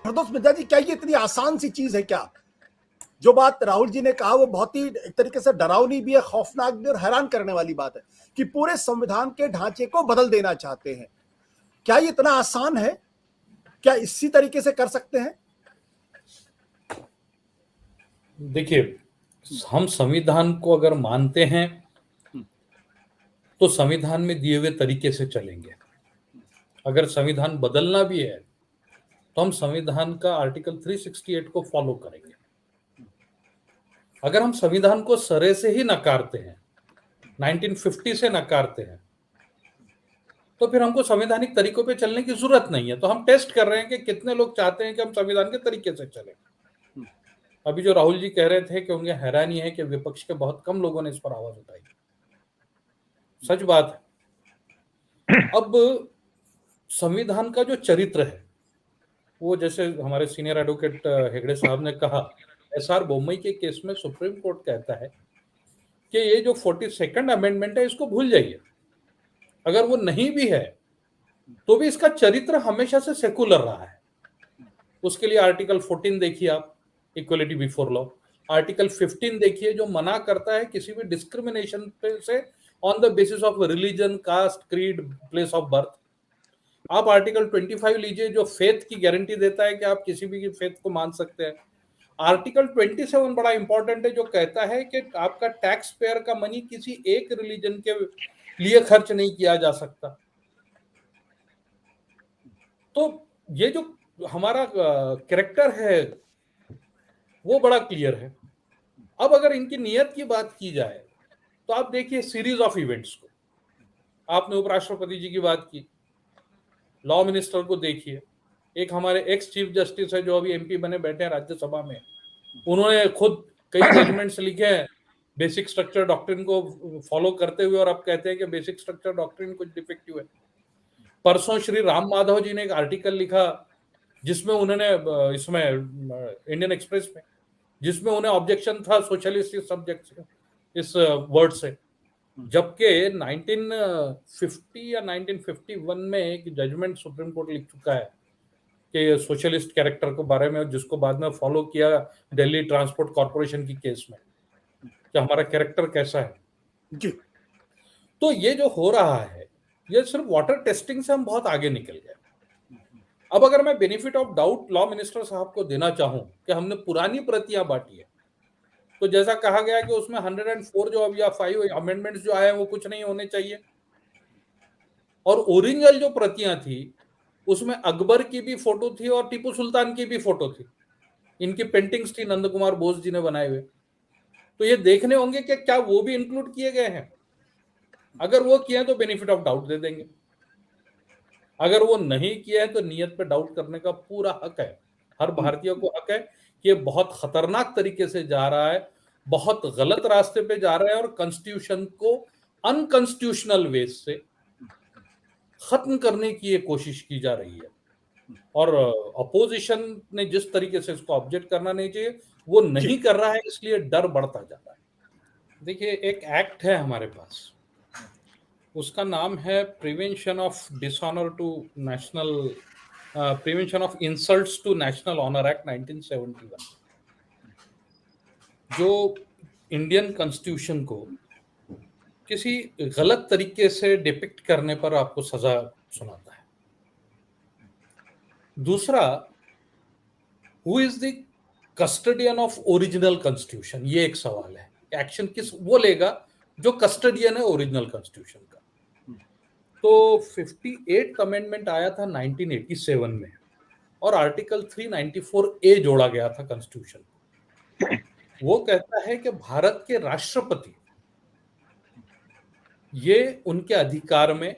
प्रदोष मिश्रा जी, क्या ये इतनी आसान सी चीज है क्या? जो बात राहुल जी ने कहा वो बहुत ही एक तरीके से डरावनी भी है, खौफनाक भी और हैरान करने वाली बात है कि पूरे संविधान के ढांचे को बदल देना चाहते हैं। क्या ये इतना आसान है? क्या इसी तरीके से कर सकते हैं? देखिए, हम संविधान को अगर मानते हैं तो संविधान में दिए हुए तरीके से चलेंगे। अगर संविधान बदलना भी है तो हम संविधान का आर्टिकल 368 को फॉलो करेंगे। अगर हम संविधान को सरे से ही नकारते हैं, 1950 से नकारते हैं, तो फिर हमको संवैधानिक तरीकों पे चलने की जरूरत नहीं है। तो हम टेस्ट कर रहे हैं कि कितने लोग चाहते हैं कि हम संविधान के तरीके से चलें। अभी जो राहुल जी कह रहे थे कि उन्हें हैरानी है कि विपक्ष के बहुत कम लोगों ने इस पर आवाज उठाई। सच बात है। अब संविधान का जो चरित्र है वो, जैसे हमारे सीनियर एडवोकेट हेगड़े साहब ने कहा, एसआर बोम्मई के केस में सुप्रीम कोर्ट कहता है कि ये जो 42nd अमेंडमेंट है इसको भूल जाइए। अगर वो नहीं भी है तो भी इसका चरित्र हमेशा से सेकुलर रहा है। उसके लिए आर्टिकल 14 देखिए आप, इक्वलिटी बिफोर लॉ। आर्टिकल 15 देखिए जो मना करता है किसी भी डिस्क्रिमिनेशन से on the basis of religion, caste, creed, place of birth. आप आर्टिकल 25 लीजिए जो फेथ की गारंटी देता है कि आप किसी भी फेथ को मान सकते हैं। आर्टिकल 27 बड़ा इंपॉर्टेंट है जो कहता है कि आपका टैक्स पेयर का मनी किसी एक रिलीजन के लिए खर्च नहीं किया जा सकता। तो ये जो हमारा कैरेक्टर है वो बड़ा क्लियर है। अब अगर इनकी नियत की बात की जाए तो आप देखिए सीरीज ऑफ इवेंट्स को। आपने उपराष्ट्रपति जी की बात की, लॉ मिनिस्टर को देखिए, एक हमारे एक्स चीफ जस्टिस है जो अभी एमपी बने बैठे हैं राज्यसभा में, उन्होंने खुद कई जजमेंट्स लिखे हैं बेसिक स्ट्रक्चर डॉक्ट्रिन को फॉलो करते हुए, और अब कहते हैं कि बेसिक स्ट्रक्चर डॉक्ट्रिन कुछ डिफेक्टिव है। परसों श्री राम माधव जी ने एक आर्टिकल लिखा जिसमें उन्होंने इसमें इंडियन एक्सप्रेस में, जिसमें उन्हें ऑब्जेक्शन था सोशलिस्ट सब्जेक्ट इस वर्ड से, जबकि 1950 या 1951 में एक जजमेंट सुप्रीम कोर्ट लिख चुका है कि सोशलिस्ट कैरेक्टर के बारे में, जिसको बाद में फॉलो किया दिल्ली ट्रांसपोर्ट कॉर्पोरेशन की केस में, कि हमारा कैरेक्टर कैसा है जी। तो ये जो हो रहा है ये सिर्फ वाटर टेस्टिंग से हम बहुत आगे निकल गए। अब अगर मैं benefit of doubt law minister साहब को देना चाहूं कि हमने पुरानी प्रतियां बांटी है, तो जैसा कहा गया कि उसमें 104 जो अब या 5 अमेंडमेंट्स जो आए हैं वो कुछ नहीं होने चाहिए, और ओरिजिनल जो प्रतियां थी उसमें अकबर की भी फोटो थी और टीपू सुल्तान की भी फोटो थी, इनकी पेंटिंग्स थी नंद कुमार बोस जी ने बनाए हुए। तो ये देखने होंगे कि क्या वो भी इंक्लूड किए गए हैं। अगर वो किए हैं तो बेनिफिट ऑफ डाउट दे देंगे, अगर वो नहीं किए हैं तो नियत पे डाउट करने का पूरा हक है। हर भारतीय को हक है कि ये बहुत खतरनाक तरीके से जा रहा है, बहुत गलत रास्ते पे जा रहा है, और कॉन्स्टिट्यूशन को अनकॉन्स्टिट्यूशनल वे से खत्म करने की ये कोशिश की जा रही है। और अपोजिशन ने जिस तरीके से इसको ऑब्जेक्ट करना नहीं चाहिए वो नहीं कर रहा है, इसलिए डर बढ़ता जा रहा है। देखिए, एक एक्ट है हमारे पास, उसका नाम है prevention of dishonour to national, prevention of insults to national honour act 1971, जो इंडियन कॉन्स्टिट्यूशन को किसी गलत तरीके से डिपिक्ट करने पर आपको सजा सुनाता है। दूसरा, who is the custodian of original constitution, ये एक सवाल है। एक्शन किस वो लेगा जो कस्टडियन है ओरिजिनल कॉन्स्टिट्यूशन का। तो 58th अमेंडमेंट आया था 1987 में, और आर्टिकल 394A जोड़ा गया था कॉन्स्टिट्यूशन। वो कहता है कि भारत के राष्ट्रपति ये उनके अधिकार में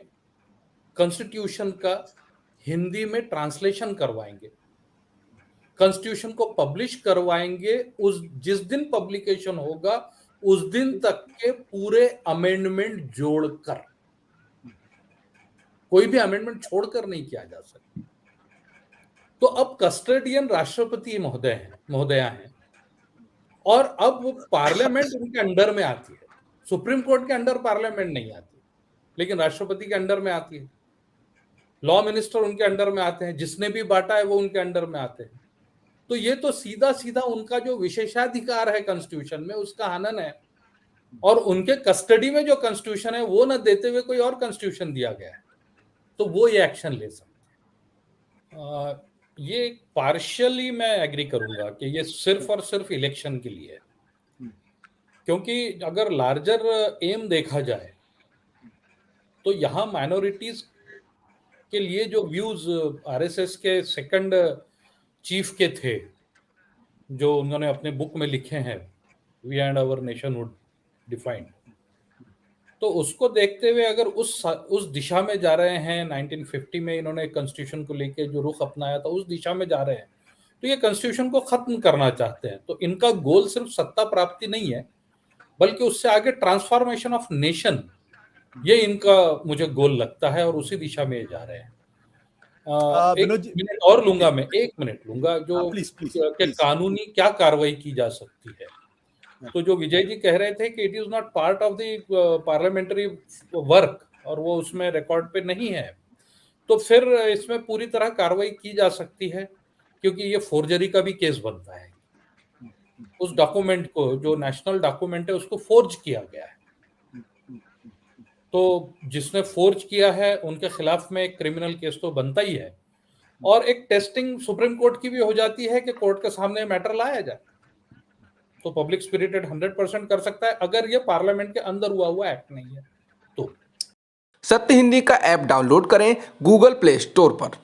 कॉन्स्टिट्यूशन का हिंदी में ट्रांसलेशन करवाएंगे, कॉन्स्टिट्यूशन को पब्लिश करवाएंगे, उस जिस दिन पब्लिकेशन होगा उस दिन तक के पूरे अमेंडमेंट जोड़कर, कोई भी अमेंडमेंट छोड़कर नहीं किया जा सकता। तो अब कस्टडियन राष्ट्रपति महोदया हैं, और अब पार्लियामेंट उनके अंडर में आती है। सुप्रीम कोर्ट के अंडर पार्लियामेंट नहीं आती, लेकिन राष्ट्रपति के अंडर में आती है। लॉ मिनिस्टर उनके अंडर में आते हैं, जिसने भी बांटा है वो उनके अंडर में आते हैं। तो ये तो सीधा सीधा उनका जो विशेषाधिकार है कॉन्स्टिट्यूशन में उसका हनन है, और उनके कस्टडी में जो कॉन्स्टिट्यूशन है वो न देते हुए कोई और कॉन्स्टिट्यूशन दिया गया है, तो वो ये एक्शन ले सकते हैं। ये पार्शियली मैं एग्री करूंगा कि ये सिर्फ और सिर्फ इलेक्शन के लिए है, क्योंकि अगर लार्जर एम देखा जाए तो यहाँ माइनॉरिटीज के लिए जो व्यूज आरएसएस के सेकंड चीफ के थे, जो उन्होंने अपने बुक में लिखे हैं, we and our nationhood defined, तो उसको देखते हुए अगर उस दिशा में जा रहे हैं, 1950 में इन्होंने कॉन्स्टिट्यूशन को लेके जो रुख अपनाया था उस दिशा में जा रहे हैं, तो ये कॉन्स्टिट्यूशन को खत्म करना चाहते हैं। तो इनका गोल सिर्फ सत्ता प्राप्ति नहीं है, बल्कि उससे आगे ट्रांसफॉर्मेशन ऑफ नेशन, ये इनका मुझे गोल लगता है, और उसी दिशा में जा रहे हैं। एक मिनट और लूंगा मैं, 1 मिनट लूंगा, जो कि कानूनी क्या कार्रवाई की जा सकती है। तो जो विजय जी कह रहे थे कि it is not part of the parliamentary work, और वो उसमें रिकॉर्ड पे नहीं है, तो फिर इसमें पूरी तरह कार्रवाई की जा सकती है, क्योंकि ये फोर्जरी का भी केस बनता है। उस डॉक्यूमेंट को, जो नेशनल डॉक्यूमेंट है, उसको फोर्ज किया गया है, तो जिसने फोर्ज किया है उनके खिलाफ में एक क्रिमिनल केस तो बनता ही है, और एक टेस्टिंग सुप्रीम कोर्ट की भी हो जाती है कि कोर्ट के सामने मैटर लाया जाए। तो पब्लिक स्पिरिटेड 100% कर सकता है, अगर ये पार्लियामेंट के अंदर हुआ एक्ट नहीं है तो। सत्य हिंदी का ऐप डाउनलोड करें गूगल प्ले स्टोर पर।